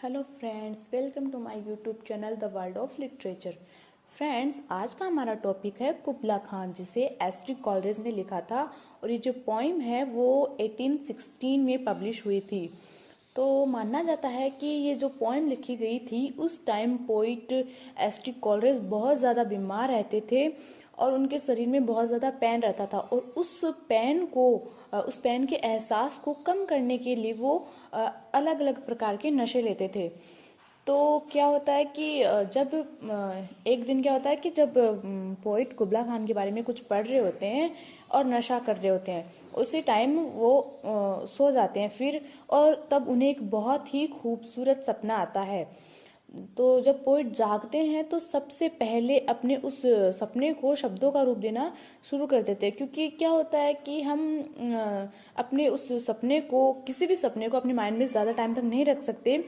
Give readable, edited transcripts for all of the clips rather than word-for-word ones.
Hello friends, welcome to my YouTube channel the world of literature. Friends, आज का हमारा topic है कुबला खान, जिसे एस.टी. कॉलरेज ने लिखा था और ये जो पोइम है वो 1816 में पब्लिश हुई थी। तो माना जाता है कि ये जो पोइम लिखी गई थी उस टाइम पोइट एस.टी. कॉलरेज बहुत ज़्यादा बीमार रहते थे और उनके शरीर में बहुत ज़्यादा पेन रहता था और उस पेन के एहसास को कम करने के लिए वो अलग अलग प्रकार के नशे लेते थे। तो क्या होता है कि एक दिन क्या होता है कि जब पोइट कुबला खान के बारे में कुछ पढ़ रहे होते हैं और नशा कर रहे होते हैं, उसी टाइम वो सो जाते हैं फिर, और तब उन्हें एक बहुत ही खूबसूरत सपना आता है। तो जब पोइट जागते हैं तो सबसे पहले अपने उस सपने को शब्दों का रूप देना शुरू कर देते हैं, क्योंकि क्या होता है कि हम अपने उस सपने को, किसी भी सपने को अपने माइंड में ज़्यादा टाइम तक नहीं रख सकते,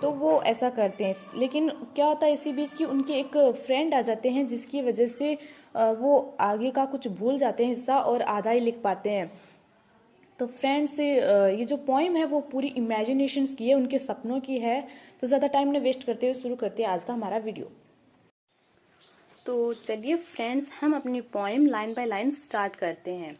तो वो ऐसा करते हैं। लेकिन क्या होता है इसी बीच कि उनके एक फ्रेंड आ जाते हैं, जिसकी वजह से वो आगे का कुछ भूल जाते हैं हिस्सा और आधा ही लिख पाते हैं। तो फ्रेंड्स, ये जो पोइम है वो पूरी इमेजिनेशंस की है, उनके सपनों की है। तो ज़्यादा टाइम न वेस्ट करते हुए शुरू करते हैं आज का हमारा वीडियो। तो चलिए फ्रेंड्स, हम अपनी poem line by line start करते हैं।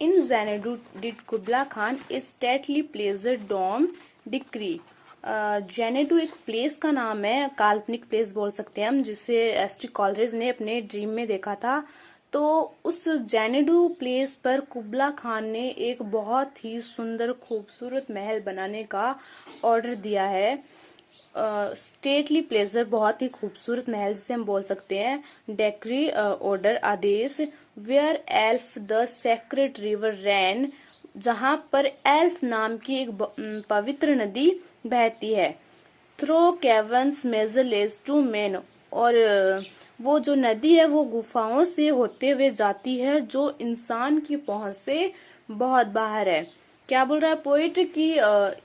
In Xanadu did Kubla Khan a stately pleasure dome decree. Xanadu एक प्लेस का नाम है, काल्पनिक प्लेस बोल सकते हैं हम, जिसे एस.टी. कॉलरेज ने अपने ड्रीम में देखा था। तो उस जेनेडू प्लेस पर कुबला खान ने एक बहुत ही सुंदर खूबसूरत महल बनाने का ऑर्डर दिया है। स्टेटली प्लेजर बहुत ही खूबसूरत महल जिसे हम बोल सकते हैं। डेक्री ऑर्डर आदेश। Where Alph the sacred river ran, जहां पर एल्फ नाम की एक पवित्र नदी बहती है। Throw caverns measureless to main, और वो जो नदी है वो गुफाओं से होते हुए जाती है जो इंसान की पहुंच से बहुत बाहर है। क्या बोल रहा है पोइट कि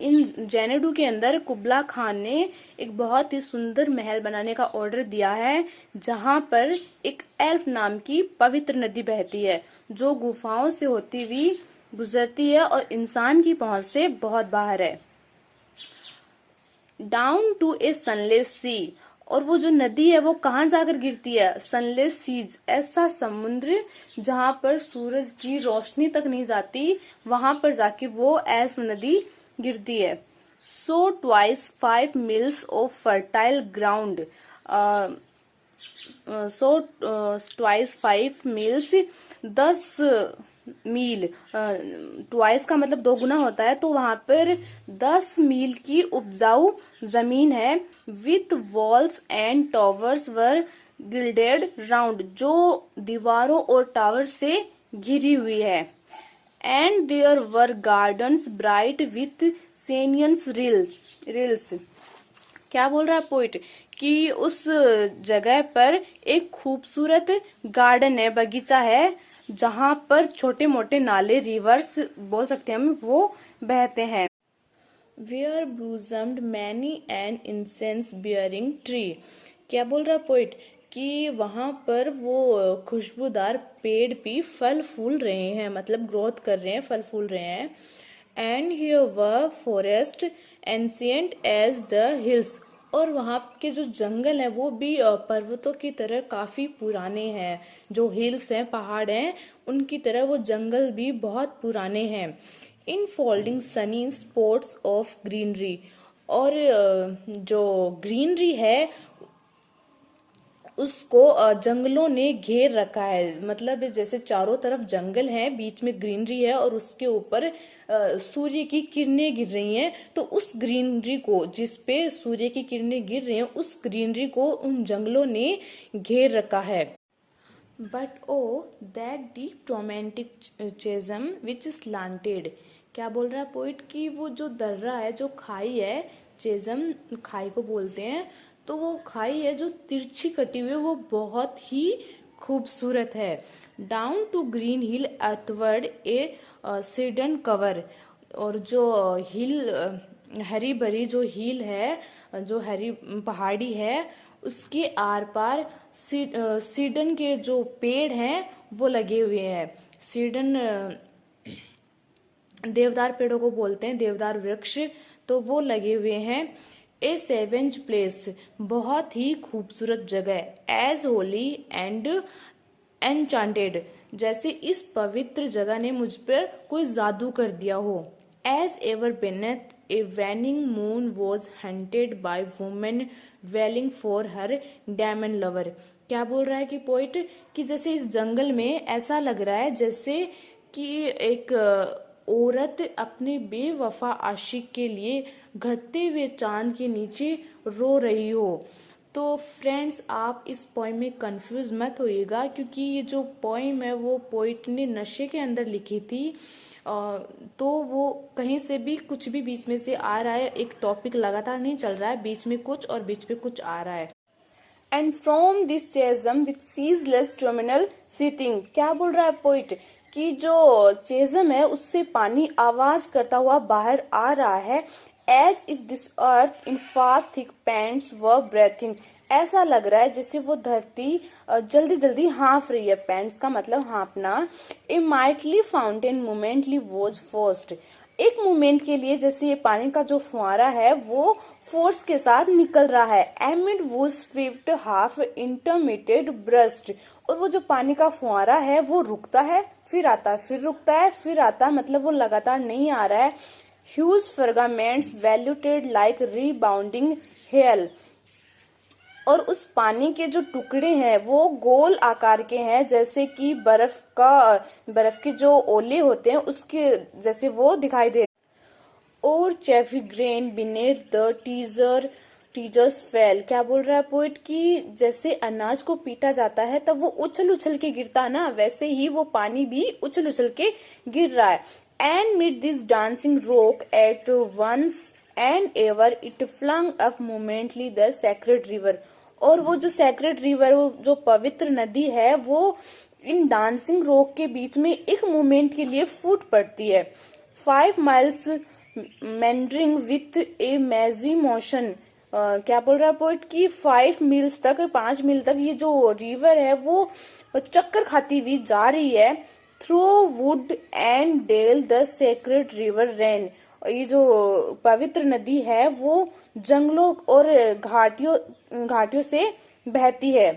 इन जेनेडू के अंदर कुबला खान ने एक बहुत ही सुंदर महल बनाने का ऑर्डर दिया है, जहां पर एक एल्फ नाम की पवित्र नदी बहती है जो गुफाओं से होती हुई गुजरती है और इंसान की पहुंच से बहुत बाहर है। डाउन टू ए सनलेस सी, और वो जो नदी है वो कहाँ जाकर गिरती है? सनलेस सीज, ऐसा समुद्र जहां पर सूरज की रोशनी तक नहीं जाती, वहां पर जाके वो एल्फ नदी गिरती है। So twice 5 miles of fertile ground. So twice 5 miles, 10 मील, ट्वाइस का मतलब 2 गुना होता है, तो वहां पर 10 मील की उपजाऊ जमीन है। With walls and towers were गिल्डेड राउंड, जो दीवारों और टावर से घिरी हुई है। And there were gardens bright with sinuous rills. क्या बोल रहा है पोइट कि उस जगह पर एक खूबसूरत गार्डन है, बगीचा है, जहां पर छोटे मोटे नाले, रिवर्स बोल सकते हैं हम, वो बहते हैं। Where blossomed many an incense bearing tree. क्या बोल रहा पोइट कि वहां पर वो खुशबूदार पेड़ भी फल फूल रहे हैं, मतलब ग्रोथ कर रहे हैं, फल फूल रहे हैं। And here were forests ancient as the hills, और वहाँ के जो जंगल है वो भी पर्वतों की तरह काफी पुराने हैं। जो हिल्स हैं, पहाड़ हैं, उनकी तरह वो जंगल भी बहुत पुराने हैं। In folding Sunny spots of greenery, और जो ग्रीनरी है उसको जंगलों ने घेर रखा है, मतलब जैसे चारों तरफ जंगल है, बीच में ग्रीनरी है और उसके ऊपर सूर्य की किरणें गिर रही हैं। तो उस ग्रीनरी को, जिसपे सूर्य की किरणें गिर रही हैं, उस ग्रीनरी को उन जंगलों ने घेर रखा है। But oh that deep romantic chasm which slanted. क्या बोल रहा है पोइट कि वो जो दर्रा है, जो खाई है, चेजम खाई को बोलते हैं, तो वो खाई है जो तिरछी कटी हुई है, वो बहुत ही खूबसूरत है। Down to green hill athwart a cedarn cover, और जो हिल, हरी भरी जो हिल है, जो हरी पहाड़ी है, उसके आर पार सीडन के जो पेड़ हैं वो लगे हुए हैं। सीडन देवदार पेड़ों को बोलते हैं, देवदार वृक्ष, तो वो लगे हुए हैं। ए सेवेंज प्लेस, बहुत ही खूबसूरत जगह। एज होली एंड एनचांटेड, जैसे इस पवित्र जगह ने मुझ पर कोई जादू कर दिया हो। As ever beneath a waning moon was haunted by women wailing for her diamond lover. क्या बोल रहा है कि पोइट, कि जैसे इस जंगल में ऐसा लग रहा है जैसे कि एक औरत अपने बेवफा आशिक के लिए घटते हुए चांद के नीचे रो रही हो। तो फ्रेंड्स, आप इस पोइम में कंफ्यूज मत होइएगा, क्योंकि ये जो पोइम है वो पोइट ने नशे के अंदर लिखी थी। तो वो कहीं से भी कुछ भी बीच में से आ रहा है, एक टॉपिक लगातार नहीं चल रहा है, बीच में कुछ और बीच में कुछ आ रहा है। And from this chasm with ceaseless turmoil seething, क्या बोल रहा है पोइट, कि जो चेजम है उससे पानी आवाज करता हुआ बाहर आ रहा है। As if this earth in fast thick pants were breathing, ऐसा लग रहा है जैसे वो धरती जल्दी जल्दी हाँफ रही है। पैंट्स का मतलब हाँफना। A mighty fountain momently was forced, एक मोमेंट के लिए जैसे ये पानी का जो फुहारा है वो फोर्स के साथ निकल रहा है। एमिड वो स्विफ्ट हाफ इंटरमीडिएट ब्रस्ट, और वो जो पानी का फुहारा है वो रुकता है, फिर आता है, फिर रुकता है, फिर आता है, मतलब वो लगातार नहीं आ रहा है। ह्यूज फर्गामेंट्स वैल्यूटेड लाइक रीबाउंडिंग हेल, और उस पानी के जो टुकड़े हैं वो गोल आकार के हैं, जैसे कि बर्फ के जो ओले होते हैं उसके जैसे वो दिखाई दे। और chaffy grain beneath the thresher's flail, क्या बोल रहा है पोइट, कि जैसे अनाज को पीटा जाता है तब वो उछल उछल के गिरता है ना, वैसे ही वो पानी भी उछल उछल के गिर रहा है। And mid this dancing rock at once and ever it flung up momently the sacred river, और वो जो सेक्रेड रिवर, वो जो पवित्र नदी है, वो इन डांसिंग रॉक के बीच में एक मोमेंट के लिए फूट पड़ती है। 5 miles meandering with a mazy motion, क्या बोल रहा है पोइट, कि 5 मील्स तक, 5 मील तक ये जो रिवर है वो चक्कर खाती हुई जा रही है। Through wood and dale the sacred river ran, ये जो पवित्र नदी है वो जंगलों और घाटियों से बहती है।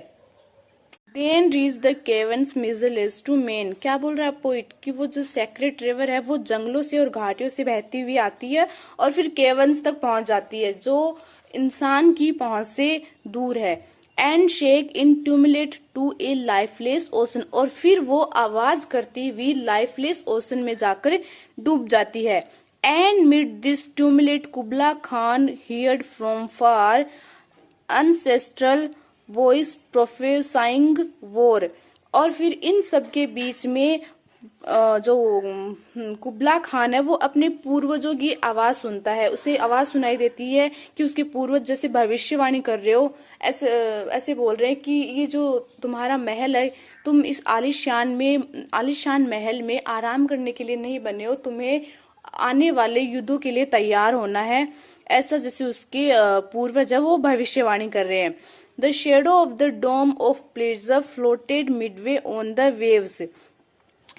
Then reached the caverns measureless to man, क्या बोल रहा है पोइट, कि वो जो सेक्रेट रिवर है वो जंगलों से और घाटियों से बहती हुई आती है और फिर केवन्स तक पहुंच जाती है, जो इंसान की पहुंच से दूर है। And sank in tumult to a lifeless ocean, और फिर वो आवाज करती हुई लाइफलेस ओशन में जाकर डूब जाती है। And mid this tumult Kubla Khan heard from far ancestral voices prophesying war, और फिर इन सब के बीच में जो कुबला खान है वो अपने पूर्वजों की आवाज सुनता है, उसे आवाज सुनाई देती है कि उसके पूर्वज जैसे भविष्यवाणी कर रहे हो, ऐसे बोल रहे हैं कि ये जो तुम्हारा महल है, तुम इस आलीशान महल में आराम करने के लिए नहीं बने हो, तुम्हें आने वाले युद्धों के लिए तैयार होना है। ऐसा जैसे उसके पूर्वज है वो भविष्यवाणी कर रहे हैं। The shadow of the dome of pleasure floated midway on the waves,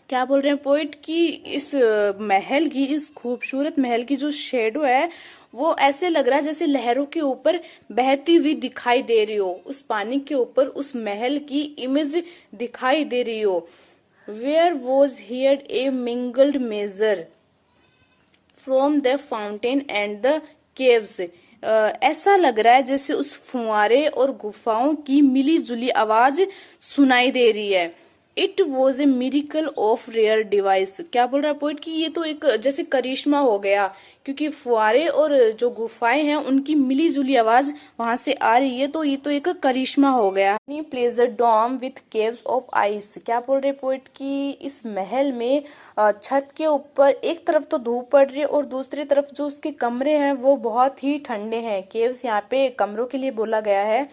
क्या बोल रहे हैं पोइट, कि इस महल की, इस खूबसूरत महल की जो शेडो है वो ऐसे लग रहा है जैसे लहरों के ऊपर बहती हुई दिखाई दे रही हो, उस पानी के ऊपर उस महल की इमेज दिखाई दे रही हो। Where was heard a mingled measure from the fountain and the caves, ऐसा लग रहा है जैसे उस फुआरे और गुफाओं की मिली जुली आवाज सुनाई दे रही है। It was a miracle of rare device, क्या बोल रहा है पोइट, कि ये तो एक जैसे करिश्मा हो गया, क्योंकि फुआरे और जो गुफाएं हैं उनकी मिली जुली आवाज वहां से आ रही है, तो ये तो एक करिश्मा हो गया। Pleasure dome with caves of ice, क्या बोल रहे पोइट, कि इस महल में छत के ऊपर एक तरफ तो धूप पड़ रही है और दूसरी तरफ जो उसके कमरे हैं वो बहुत ही ठंडे हैं। केव्स यहाँ पे कमरों के लिए बोला गया है।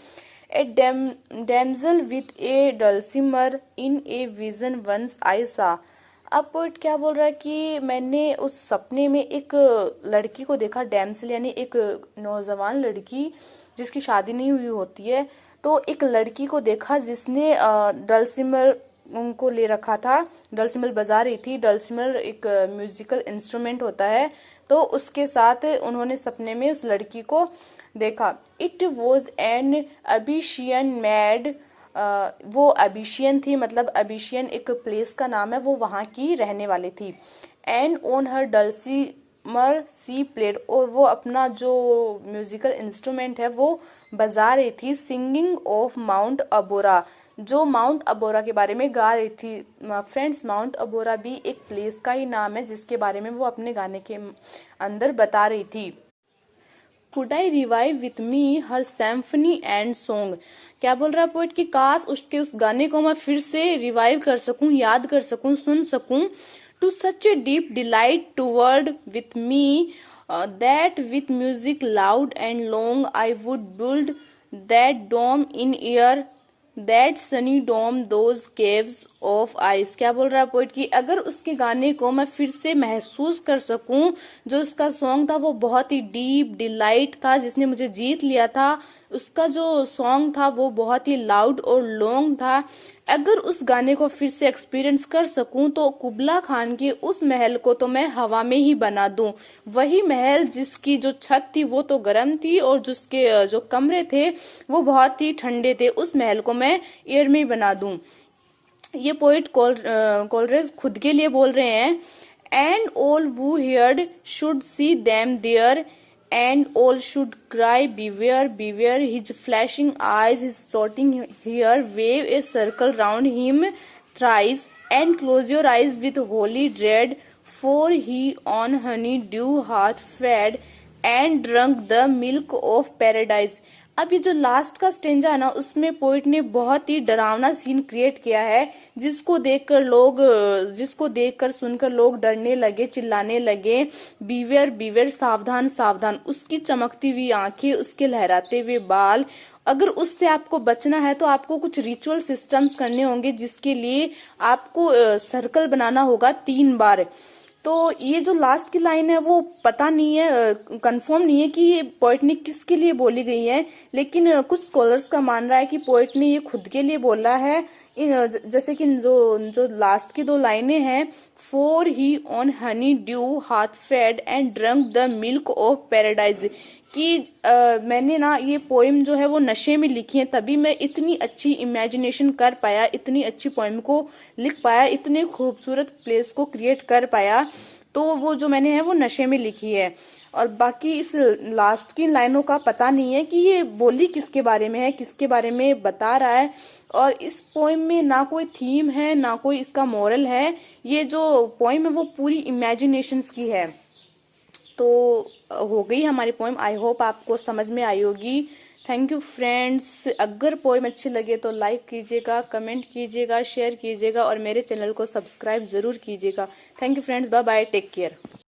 A damsel with a dulcimer in a vision once I saw, अब पोइट क्या बोल रहा है कि मैंने उस सपने में एक लड़की को देखा, डैमसल यानी एक नौजवान लड़की जिसकी शादी नहीं हुई होती है, तो एक लड़की को देखा जिसने डल्सिमर उनको ले रखा था, डल्सिमर बजा रही थी। डल्सिमर एक म्यूजिकल इंस्ट्रूमेंट होता है, तो उसके साथ उन्होंने सपने में उस लड़की को देखा। इट वॉज एन अबिशियन मैड, वो अबिशियन थी, मतलब अबिशियन एक प्लेस का नाम है, वो वहाँ की रहने वाली थी। And on her dulcimer she played, और वो अपना जो म्यूजिकल इंस्ट्रूमेंट है वो बजा रही थी। सिंगिंग ऑफ माउंट अबोरा, जो माउंट अबोरा के बारे में गा रही थी। फ्रेंड्स, माउंट अबोरा भी एक प्लेस का ही नाम है जिसके बारे में वो अपने गाने के अंदर बता रही थी। Could I revive with me her symphony and song, क्या बोल रहा है पोइट कि काश उसके उस गाने को मैं फिर से रिवाइव कर सकूं, याद कर सकूं, सुन सकूं। To such a deep delight toward with me that with music loud and long I would build that dome in air, that sunny dome those caves of ice. क्या बोल रहा है पोइट कि अगर उसके गाने को मैं फिर से महसूस कर सकूं, जो उसका सॉन्ग था वो बहुत ही डीप डिलाइट था जिसने मुझे जीत लिया था। उसका जो सॉन्ग था वो बहुत ही लाउड और लॉन्ग था। अगर उस गाने को फिर से एक्सपीरियंस कर सकूं तो कुबला खान के उस महल को तो मैं हवा में ही बना दूं। वही महल जिसकी जो छत थी वो तो गर्म थी और जिसके जो कमरे थे वो बहुत ही ठंडे थे, उस महल को मैं एयर में ही बना दूं। ये पोइट कोलरेज खुद के लिए बोल रहे हैं। And all who heard should see them there, and all should cry beware, beware. His flashing eyes, his floating hair, wave a circle round him thrice, and close your eyes with holy dread, for he on honey dew hath fed and drunk the milk of paradise. अब ये जो last का stanza है ना, उसमें poet ने बहुत ही डरावना सीन क्रिएट किया है जिसको देखकर सुनकर लोग डरने लगे, चिल्लाने लगे। बीवेयर बीवेयर, सावधान सावधान। उसकी चमकती हुई आंखें, उसके लहराते हुए बाल, अगर उससे आपको बचना है तो आपको कुछ रिचुअल सिस्टम्स करने होंगे जिसके लिए आपको सर्कल बनाना होगा 3 बार। तो ये जो लास्ट की लाइन है वो पता नहीं है, कंफर्म नहीं है कि ये पोइट ने किसके लिए बोली गई है, लेकिन कुछ स्कॉलर्स का मान रहा है कि पोइट ने ये खुद के लिए बोला है। जैसे कि जो लास्ट की 2 लाइनें हैं, for he on honey dew hath fed and drunk the milk of paradise, कि मैंने ना ये पोइम जो है वो नशे में लिखी है, तभी मैं इतनी अच्छी इमेजिनेशन कर पाया, इतनी अच्छी पोइम को लिख पाया, इतने खूबसूरत प्लेस को क्रिएट कर पाया। तो वो जो मैंने है वो नशे में लिखी है। और बाकी इस लास्ट की लाइनों का पता नहीं है कि ये बोली किसके बारे में है, किसके बारे में बता रहा है। और इस पोइम में ना कोई थीम है, ना कोई इसका मोरल है। ये जो पोइम है वो पूरी इमेजिनेशंस की है। तो हो गई हमारी पोइम। आई होप आपको समझ में आई होगी। Thank you friends. अगर पोइम अच्छी लगे तो लाइक कीजिएगा, कमेंट कीजिएगा, शेयर कीजिएगा और मेरे चैनल को सब्सक्राइब जरूर कीजिएगा। Thank you friends, bye bye, take care.